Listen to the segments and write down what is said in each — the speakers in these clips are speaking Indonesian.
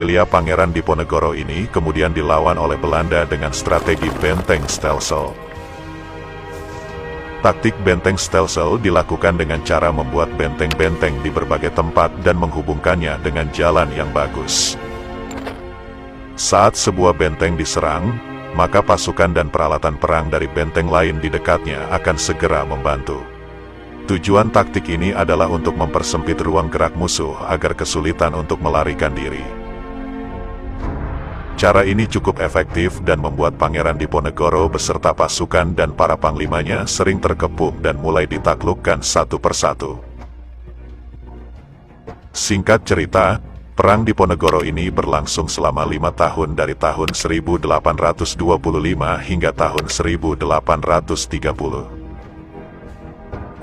Wilayah Pangeran Diponegoro ini kemudian dilawan oleh Belanda dengan strategi benteng Stelsel. Taktik benteng Stelsel dilakukan dengan cara membuat benteng-benteng di berbagai tempat dan menghubungkannya dengan jalan yang bagus. Saat sebuah benteng diserang, maka pasukan dan peralatan perang dari benteng lain di dekatnya akan segera membantu. Tujuan taktik ini adalah untuk mempersempit ruang gerak musuh agar kesulitan untuk melarikan diri. Cara ini cukup efektif dan membuat Pangeran Diponegoro beserta pasukan dan para panglimanya sering terkepung dan mulai ditaklukkan satu persatu. Singkat cerita, Perang Diponegoro ini berlangsung selama 5 tahun dari tahun 1825 hingga tahun 1830.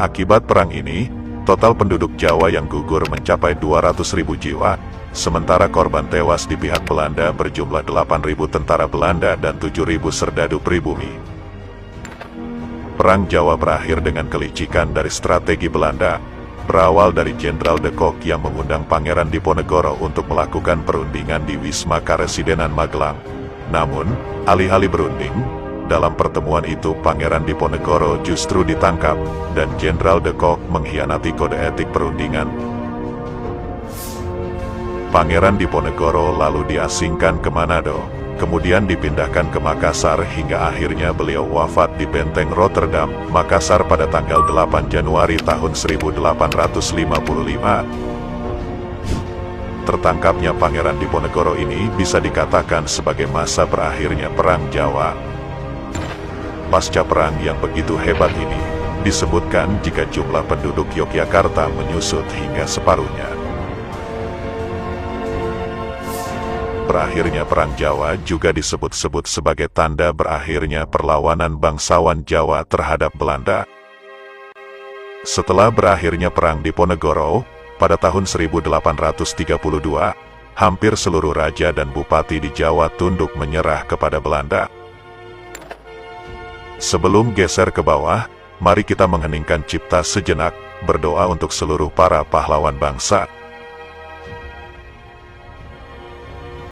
Akibat perang ini, total penduduk Jawa yang gugur mencapai 200.000 jiwa, sementara korban tewas di pihak Belanda berjumlah 8.000 tentara Belanda dan 7.000 serdadu pribumi. Perang Jawa berakhir dengan kelicikan dari strategi Belanda, berawal dari Jenderal de Kock yang mengundang Pangeran Diponegoro untuk melakukan perundingan di Wisma Karesidenan Magelang. Namun, alih-alih berunding, dalam pertemuan itu Pangeran Diponegoro justru ditangkap, dan Jenderal de Kock mengkhianati kode etik perundingan. Pangeran Diponegoro lalu diasingkan ke Manado, kemudian dipindahkan ke Makassar hingga akhirnya beliau wafat di Benteng Rotterdam, Makassar pada tanggal 8 Januari tahun 1855. Tertangkapnya Pangeran Diponegoro ini bisa dikatakan sebagai masa berakhirnya Perang Jawa. Pasca perang yang begitu hebat ini, disebutkan jika jumlah penduduk Yogyakarta menyusut hingga separuhnya. Berakhirnya Perang Jawa juga disebut-sebut sebagai tanda berakhirnya perlawanan bangsawan Jawa terhadap Belanda. Setelah berakhirnya Perang Diponegoro, pada tahun 1832, hampir seluruh raja dan bupati di Jawa tunduk menyerah kepada Belanda. Sebelum geser ke bawah, mari kita mengheningkan cipta sejenak, berdoa untuk seluruh para pahlawan bangsa.